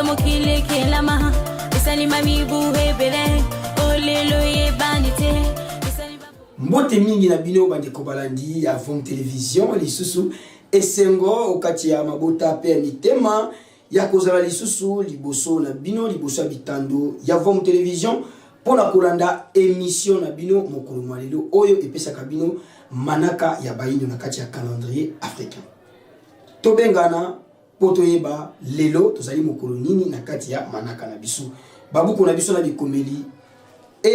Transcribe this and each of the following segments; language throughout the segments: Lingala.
mokile kelama esali mami buhe bele olelo ye bandite. Mbote mingi na bino bande kobalandi ya Vom Télévision lisusu esengo okati ya mabota pe mitema ya kozala lisusu liboso na bino liboso bitando ya Vom Télévision pona kolanda émission na bino mokolo malelo oyo epesaka bino manaka ya baindo na kati ya calendrier africain. Tobengana poto yeba lelo tozali mokolo nini na kati ya manaka na biso. Babuko na biso na bikomeli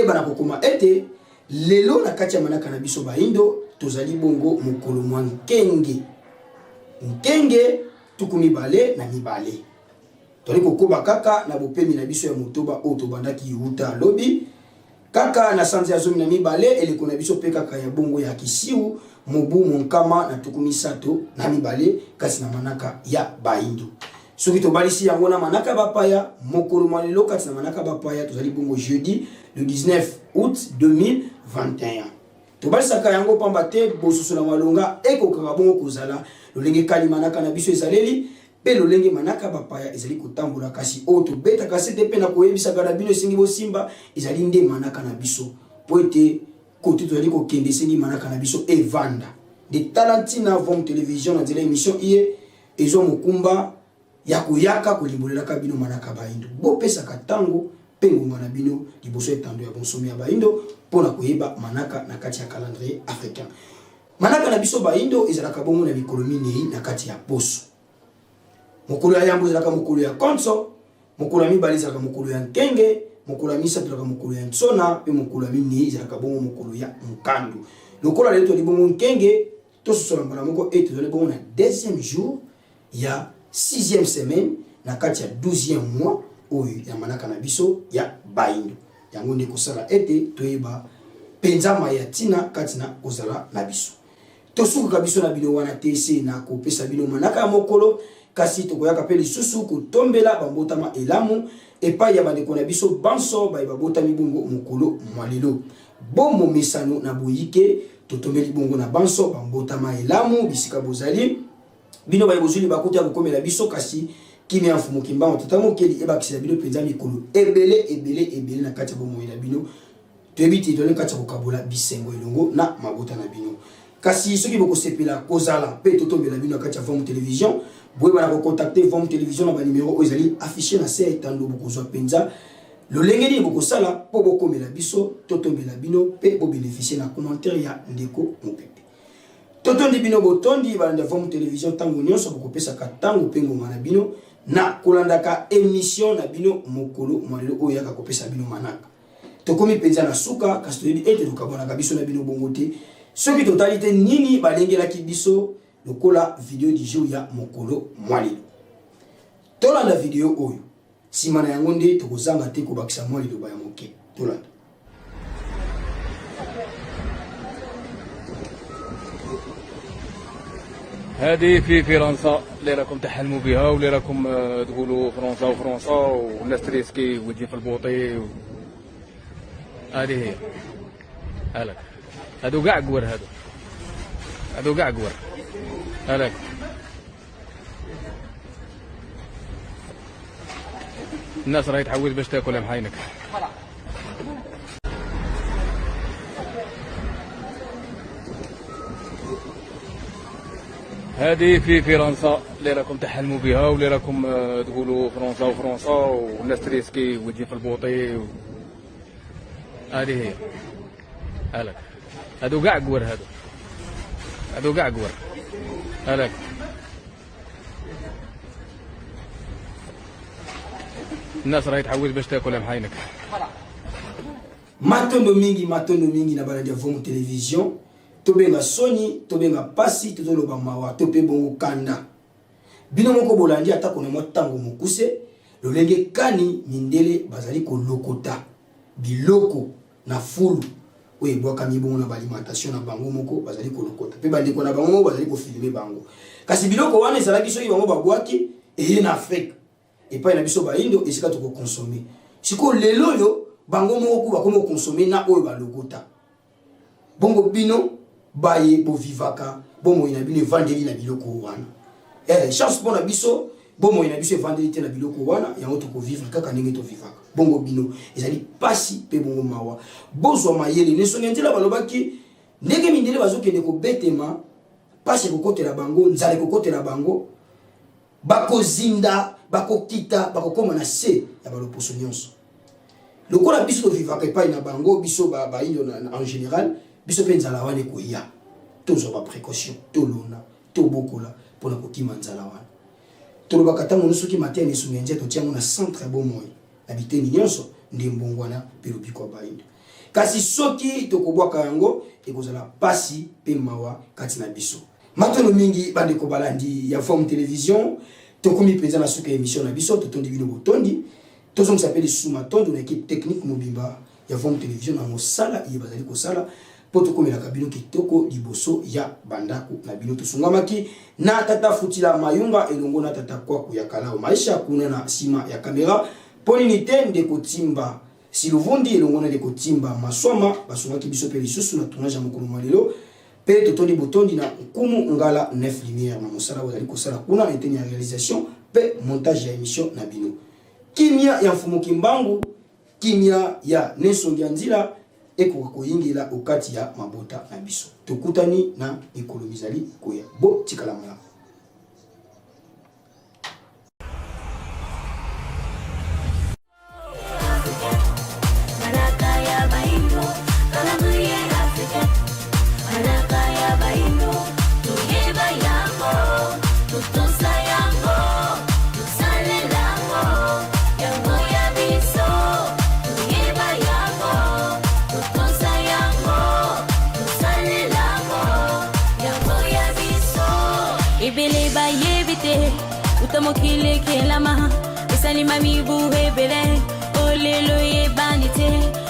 bana kokoma ete lelo na kati ya manaka na biso baindo tozali bongo mokolo mwa nkenge tukumi bale na mibale. Toli kokoba kaka na bopemi na biso ya motoba o tobandaki yuta lobi kaka na sanzi ya zomi na mibale eleko na biso pe kaka ya bongo ya kisiu mobu monkama na tukumi sato na mibale kasi na manaka ya baindo. Soki tobalisi yango na manaka bapaya mokolo malelo kati na manaka bapaya tozali bongo jeudi le 19 août 2021. Tobalisaka yango pamba te bosusu na malonga ekokaka bongo kozala lolenge kali manaka na biso ezaleli pe lolenge manaka bapaya ezali kotambola kasi oto beta kasi te pe na koyebisaka na bino esengi bosimba ezali nde manaka na biso po ete kote tozali kokende esengi manaka na biso evanda de talentina Vom Télévision na nzela émission iye ezo mokumba ya koyaka kolimbolelaka bino manaka baindo bopesaka tango pe ngonga na bino liboso etando ya bonsomi ya baindo pona koyeba manaka na kati ya calendrier africain. Manaka na biso baindo ezalaka bongo na mikolo minei na kati ya poso. Mokolo ya yambo ezalaka mokolo ya konso, mokolo ya mibale ezalaka mokolo ya nkenge, mokolo ya misato ezalaka mokolo ya nsona, pe mokolo ya minei ezalaka bongo mokolo ya nkandu. Lokola lelo toli bongo nkenge tososola mbala moko tozali bongo na deuxième jour ya 6e semaine na kati ya 12e mois oyo ya manaka na biso ya baindo. Yango nde kosala ete toyeba penzama ya tina kati na kozala na biso. Tosuka biso na bino wana tese na kopesa bino manaka ya mokolo kasi tokoyaka pe lisusu kotombela bambotama elamu epai ya bandeko na biso banso babotami bongo mokolo mwalelo. Bomo mesano na boyike totombeli bongo na banso bambotama elamu bisika bozali bino bayebozuli bakuti ya kokomela biso kasi kimi ya mfumu kimbango totamo keli ebakisela bino penza mikolo ebele na kati ya bomo ya bino toyebiti tole kati ya kokabola bisengo elongo na mabota na bino. Kasi soki boko sepela kozala pe totombela bino na kati ya Vom Télévision boye bana ko contacter Vom Télévision na ba numéro ezali affiché na se etando bokozwa penza lolengeli boko sala po bokomela biso totombela bino pe bo bénéficier na commentaire ya ndeko mopepe. Totondi bino botondi banda Vom Télévision tango nyonso bokopesa ka tango pengo mana bino na kolandaka émission na bino mokolo malelo oyo yaka kopesa bino manaka. Tokomi penza na suka kasi toyebi ete tokabona ka biso na bino bongote. Soki totalité nini balengelaki biso lokola vidéo du jour ya mokolo mwalelo. Tolanda vidéo oyo sima na yango nde tokozanga te kobakisa mwalelo ba ya moke. Tolanda. هذه في فرنسا اللي راكم تحلموا بها واللي راكم تقولوا فرنسا وفرنسا والناس تريسكي وتجي في البوطي هذه هي هلاك هادو كاع قور هادو كاع قور هلاك الناس راهي تحوس باش تاكل محاينك. هذه في فرنسا اللي راكم تحلموا بها واللي راكم تقولوا فرنسا وفرنسا والناس تريسكي وتجي في البوطي هذه هي هلاك هادو كاع قور هادو كاع قور هلاك الناس راهي تحوس باش تاكل محاينك. Matondo mingi na bana ya Vom Télévision tobenga soni tobenga pasi tozoloba mawa tope bongo kanda bino moko bolandi atako na motango mokuse lolenge kani mindele bazali ko lokota biloko na fulu oye boka mibongo na alimentation na bango moko bazali ko lokota pe bandeko na bango bazali ko filmer bango kasi biloko wana ezalaki soki bango babwaki na Afrique epai na biso baindo esika to ko consommer siko lelo yo bango moko ba komo consommer na oyo ba lokota bongo bino baye bo vivaka bomo ina bino vendeli na biloko wana chance pona biso Bomo ina biso vendredi na biloko wana ya auto ko vivre kaka ndenge to vivaka. Bongo bino ezali pasi pe bongo mawa. Bozwa mayele ne songe ndila balobaki ndenge mindele bazokende ko betema pasi ko kotela bango nzale ko kotela bango bakozinda bakokita bakokoma na se ya baloposo nyonso. Lokola biso to vivaka epai na bango biso ba en général biso pe nzala wana ko ya. Tozwa ba précaution tolona tobokola pona kokima nzala wana. Tolobaka tango nosoki matin ni sungenje to tiango na centre bomoi habité ni nyonso ndembongwana pelobi kwa bainde. Kasi soki tokobwaka yango ekozala pasi pe mawa kati na biso. Matono mingi bande ko balandi ya forme télévision tokomi penza na suka émission na biso totondi bino botondi tozong s'appelle Soumatondo na équipe technique mobimba ya forme télévision na mosala yebazali ko sala poto komela kabino kitoko liboso ya bandako na bino tosungamaki na tata Futila Mayunga elongo na tata Kwaku ya Kalao maisha kuna na sima ya kamera polinite ndeko timba Siluvundi elongo na ndeko timba masoma basungaki biso pe lisusu na tournage ya mokolo malelo pe totondi botondi na kumu ngala 9 lumière na mosala wazali ko sala kuna eteni ya réalisation pe montage ya émission na bino kimia ya mfumo kimbangu kimia ya Nesongi Nzila eko koyingila okati ya mabota na biso tokutani na ekolomizali koya bo tikala mala Utamokile kelama, usalima mibu hebele, olelo ye banite.